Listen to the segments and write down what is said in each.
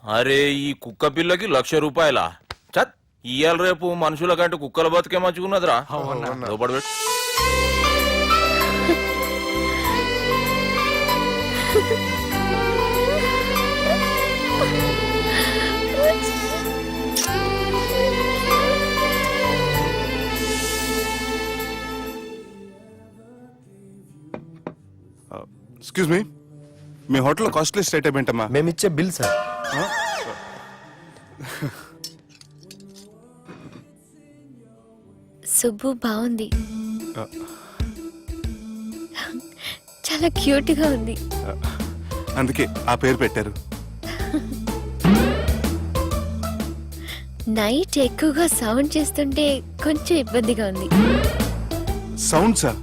అరే ఈ కుక్క పిల్లకి 1,00,000 రూపాయలా? చత్ ఇయ్యాల రేపు మనుషుల కంటే కుక్కల బతికే మంచుకున్నదిరా. లోపడి పెట్టు. ఎక్స్క్యూజ్ మీ, మీ హోటల్లో కాస్ట్లీ స్టేట్ ఏంటమ్మా? మేమిచ్చే బిల్ సార్. సుబ్బు బాగుంది, చాలా క్యూట్ గా ఉంది. అందుకే ఆ పేరు పెట్టారు. నైట్ ఎక్కువగా సౌండ్ చేస్తుంటే కొంచెం ఇబ్బందిగా ఉంది. సౌండ్సా?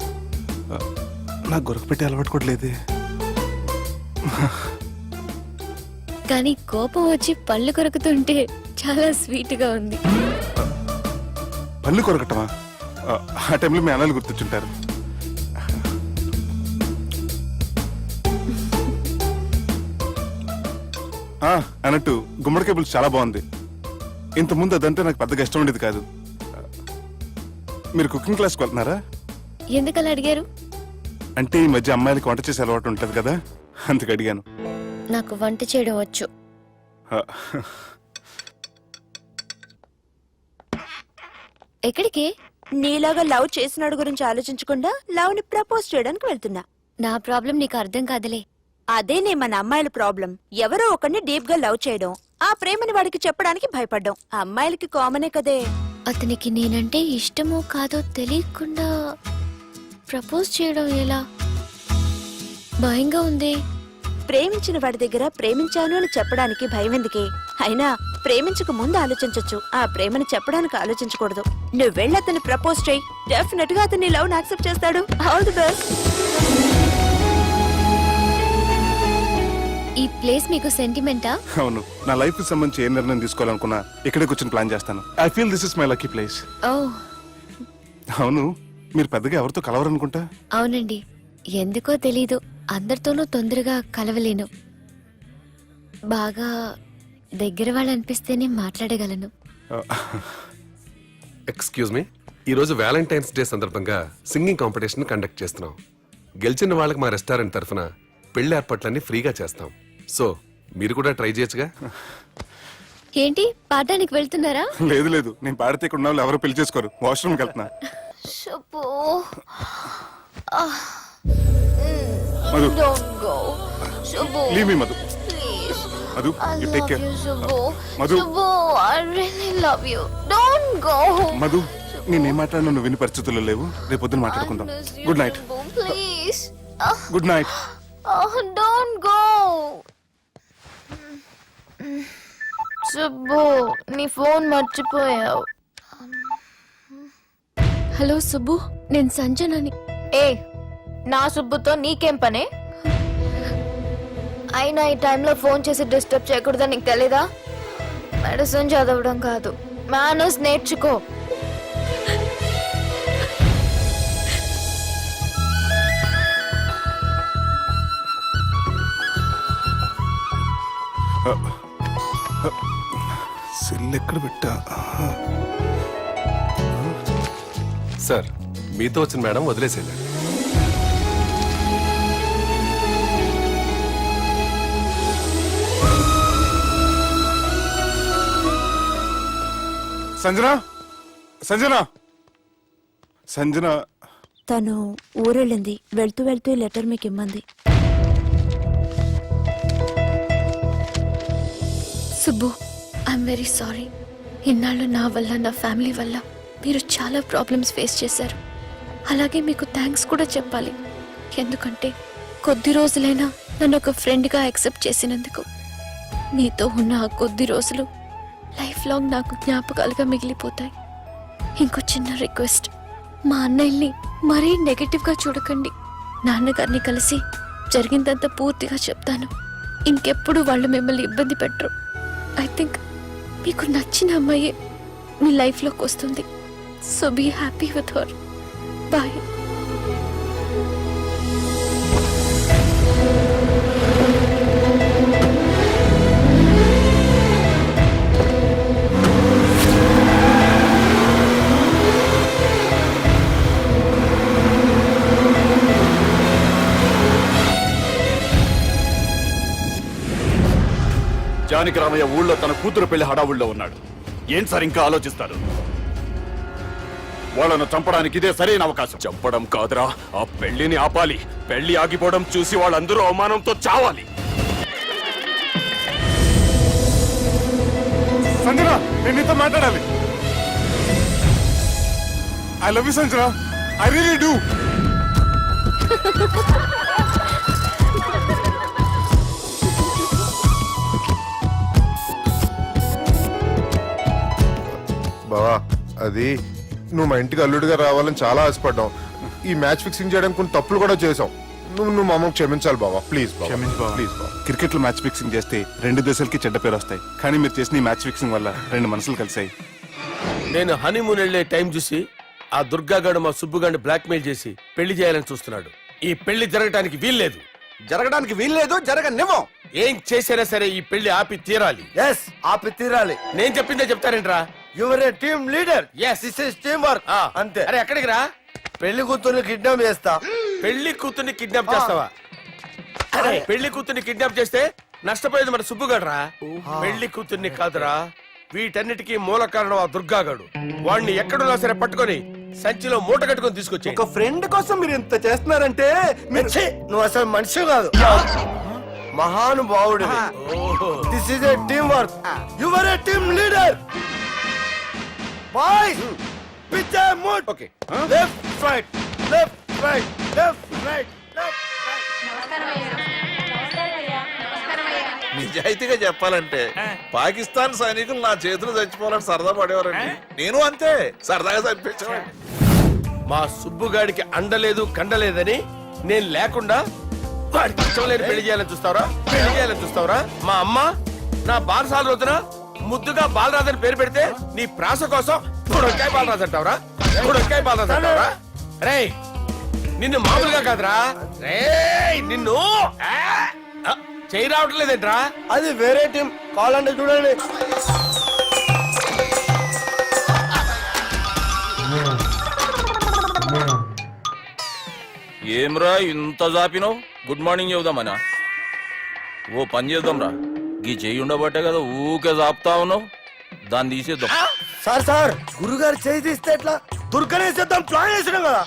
నాకు గొరక పెట్టి అలవాటు కూడా లేదే. కానీ కోపం వచ్చి పళ్ళు కొరుకుతుంటే చాలా స్వీట్ గా ఉంది. పళ్ళు కొరకటమా? ఆ టైంలో మీ అన్నలు గుర్తొచ్చుంటారు. అన్నట్టు గుమ్మడికాయ పులుసు చాలా బాగుంది. ఇంతకుముందు అదంటే నాకు పెద్దగా ఇష్టం ఉండేది కాదు. మీరు కుకింగ్ క్లాస్కి వెళ్తున్నారా? ఎందుకలా అడిగారు? అంటే ఈ మధ్య అమ్మాయిలకి వంట చేసే అలవాటు ఉంటుంది కదా, అందుకు అడిగాను. నాకు వంట చేయడం వచ్చు. ఎక్కడికి? నీలాగా లవ్ చేసినాడు గురించి ఆలోచించకుండా లవ్ ని ప్రపోజ్ చేయడానికి వెళ్తున్నా. నా ప్రాబ్లం నీకు అర్థం కాదులే. అదేనే మన అమ్మాయిల ప్రాబ్లం. ఎవరో ఒకరిని డీప్ గా లవ్ చేయడం, ఆ ప్రేమని వాడికి చెప్పడానికి భయపడ్డం అమ్మాయిలకి కామనే కదే. అతనికి నేనంటే ఇష్టమో కాదో తెలియకుండా ప్రపోజ్ చేయడం ఎలా? భయంగా ఉంది. ప్రేమించిన వాడి దగ్గర ప్రేమించాను అని చెప్పడానికి భయం ఎందుకే? అయినా ప్రేమించక ముందు ఆలోచించొచ్చు, ఆ ప్రేమని చెప్పడానికి ఆలోచించకూడదు. నువ్వు వెళ్ళి అతన్ని ప్రపోజ్ చేయి, డెఫినెట్ గా అతన్ని లవ్ యాక్సెప్ట్ చేస్తాడు. All the best. ఈ ప్లేస్ మీకు సెంటిమెంటా? అవును, నా లైఫ్ కి సంబంధించి ఏ నిర్ణయం తీసుకోవాలనుకున్నా ఇక్కడే కూర్చొని ప్లాన్ చేస్తాను. I feel this is my lucky place. ఓ అవును, మీరు పెద్దగా ఎవరితో కలవరనుకుంటా? అవునండి, ఎందుకో తెలీదు, అందరితోనూ తొందరగా కలవలేను. బాగా దగ్గర వాళ్ళు అనిపిస్తేనే మాట్లాడగలను. ఎక్స్క్యూజ్ మీ, ఈరోజు వ్యాలంటైన్స్ డే సందర్భంగా సింగింగ్ కాంపిటీషన్ కండక్ట్ చేస్తున్నాం. గెలిచిన వాళ్ళకి మా రెస్టారెంట్ తరఫున పెళ్లి ఏర్పాట్లన్నీ ఫ్రీగా చేస్తాం. సో మీరు కూడా ట్రై చేయొచ్చుగా. ఏంటి పాడడానికి వెళ్తున్నారా? లేదు లేదు, నేను పాడితే ఇక్కడ ఉన్న వాళ్ళు ఎవరు పెళ్లి చేసుకోరు. వాష్రూమ్కి వెళ్తున్నా. Madhu, leave me Madhu. Madhu, you take care. Madhu, Madhu, నేనేం మాట్లాడినా నువ్వు విని పరిస్థితుల్లో లేవు. రేపు పొద్దున మాట్లాడుకుందాం. Good night. Good night. Don't go. Subbu, నీ ఫోన్ మర్చిపోయావు. హలో సుబ్బు, నేను సంజనని. ఏ, నా సుబ్బుతో నీకేం పనే? అయినా ఈ టైంలో ఫోన్ చేసి డిస్టర్బ్ చేయకూడదని నీకు తెలీదా? మెడిసిన్ చదవడం కాదు, మేనర్స్ నేర్చుకో. సెల్ ఎక్కడ పెట్టా? సార్, మీతో వచ్చిన మేడం వదిలేసేయండి. సంజన, సంజన, సంజన. తను ఊరెళ్ళింది. వెళ్తూ వెళ్తూ ఈ లెటర్ మీకు ఇమ్మంది. Subbu, I'm very sorry. ఇన్నాళ్ళు నా వల్ల, నా ఫ్యామిలీ వల్ల మీరు చాలా ప్రాబ్లమ్స్ ఫేస్ చేశారు. అలాగే మీకు థ్యాంక్స్ కూడా చెప్పాలి. ఎందుకంటే కొద్ది రోజులైనా నన్ను ఒక ఫ్రెండ్గా యాక్సెప్ట్ చేసినందుకు. మీతో ఉన్న ఆ కొద్ది రోజులు లైఫ్ లాంగ్ నాకు జ్ఞాపకాలుగా మిగిలిపోతాయి. ఇంకో చిన్న రిక్వెస్ట్, మా అన్నయ్యని మరీ నెగటివ్గా చూడకండి. నాన్నగారిని కలిసి జరిగిందంతా పూర్తిగా చెప్తాను. ఇంకెప్పుడు వాళ్ళు మిమ్మల్ని ఇబ్బంది పెట్టరు. ఐ థింక్ మీకు నచ్చిన అమ్మాయి మీ లైఫ్లోకి వస్తుంది. So be happy with her. Bye. Janaki Ramayya ఊళ్ళో తన కూతురు పెళ్లి హడావుల్లో ఉన్నాడు. ఏం సార్ ఇంకా ఆలోచిస్తారు? వాళ్ళను చంపడానికి ఇదే సరైన అవకాశం. చంపడం కాదురా, ఆ పెళ్లిని ఆపాలి. పెళ్లి ఆగిపోవడం చూసి వాళ్ళందరూ అవమానంతో చావాలి. సంజన, నేను నీతో మాట్లాడాలి. I love you Sanjana, I really do. బావా, అది నువ్వు మా ఇంటికి అల్లుడిగా రావాలని చాలా ఆశపడ్డాం. ఈ మ్యాచ్ ఫిక్సింగ్ చేయడానికి కొన్ని తప్పులు కూడా చేసాం. నువ్వు మా అమ్మకు క్షమించాలి బావా, ప్లీజ్ బావా. ప్లీజ్ బావా. క్రికెట్ లో మ్యాచ్ ఫిక్సింగ్ చేస్తే 2 దేశాలకి చెడ్డ పేరు వస్తాయి. కానీ మీరు చేసిన ఈ మ్యాచ్ ఫిక్సింగ్ వల్ల 2 మనసులు కలిసాయి. నేను హనీమూన్ వెళ్లే టైం చూసి ఆ దుర్గాగాడు మా సుబ్బుగాడిని బ్లాక్మెయిల్ చేసి పెళ్లి చేయాలని చూస్తున్నాడు. ఈ పెళ్లి జరగటానికి వీల్లేదు. జరగడానికి వీల్లేదు, జరగనివ్వం. ఏం చేసినా సరే ఈ పెళ్లి ఆపి తీరాలి. ఎస్, ఆపి తీరాలి. నేను చెప్పిందే చెప్తారేంట్రా? Your a team leader. Yes. This is team work. అంతే. అరే ఎక్కడికి రా? పెళ్లి కూతుర్ని కిడ్నాప్ చేస్తా. పెళ్లి కూతుర్ని కిడ్నాప్ చేస్తావా? అరే పెళ్లి కూతుర్ని కిడ్నాప్ చేస్తే నష్టపోయేది మన సుబ్బుగాడ్రా. పెళ్లి కూతుర్ని కాదురా, వీటన్నిటికీ మూల కారణం ఆ దుర్గాగాడు. వాణ్ణి ఎక్కడున్నా సరే పట్టుకొని సంచిలో మూట కట్టుకొని తీసుకొచ్చి ఒక ఫ్రెండ్ కోసం మీరు ఇంత చేస్తున్నారంటే ఛీ, నువ్వు అసలు మనిషి కాదు, మహానుభావుడు. This is a team work. Your a team leader. Boys, pitch A mood. Okay. Left right, left right, left right, left right. నిజాయితీగా చెప్పాలంటే పాకిస్తాన్ సైనికులు నా చేతులు చచ్చిపోవాలని సరదా పడేవారండి. నేను అంతే సరదాగా చనిపించేవాడిని. మా సుబ్బుగాడికి అండలేదు కండలేదని నేను లేకుండా వాడికి ఇష్టం లేని పెళ్లి చేయాలని చూస్తావరా? పెళ్లి చేయాలని చూస్తావరా? మా అమ్మ నా బాలసాల రోజున ముద్దుగా బాలరాజని పేరు పెడితే నీ ప్రాస కోసం బుడక్కాయ బాలరాజు అంటావరా? బుడక్కాయ బాలరాజు అంటావరా? రేయ్, నిన్ను మామూలుగా కాదురా. రేయ్, నిన్ను చేయి రావట్లేదేంట్రా? అది వేరే టీం, కావాలంటే చూడండి. ఏమ్రా ఇంత జాపినావు? Good morning చెబుదామనా? ఓ పని చేద్దాం రా, గీ చెయ్యి ఉండబట్టే కదా ఊకే జాపుతా ఉన్నావు. దాన్ని తీసేద్దాం. సార్ సార్, గురుగారు చేయి తీస్తే ఎట్లా? దుర్గనేసేద్దాం ప్లాన్ వేసినాం కదా.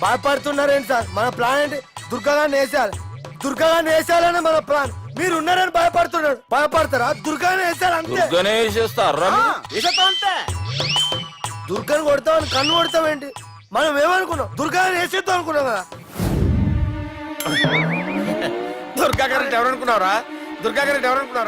భయపడుతున్నారేంటి సార్? మన ప్లాన్ ఏంటి? దుర్గాన్ని వేసేయాలి. దుర్గాన్ని వేసేయాలని మన ప్లాన్. మీరు ఉన్నారని భయపడుతున్నాడు. భయపడతారా? దుర్గాన్ని వేసేయాలి అంతే. దుర్గనే వేసేస్తారా? దుర్గాని కొడతామని కన్ను కొడతామేంటి? మనం ఏమనుకున్నాం? దుర్గాన్ని వేసేద్దాం అనుకున్నాం కదా. దుర్గా గారు ఎవరనుకున్నావురా? దుర్గా గారు ఎవరనుకున్నావు?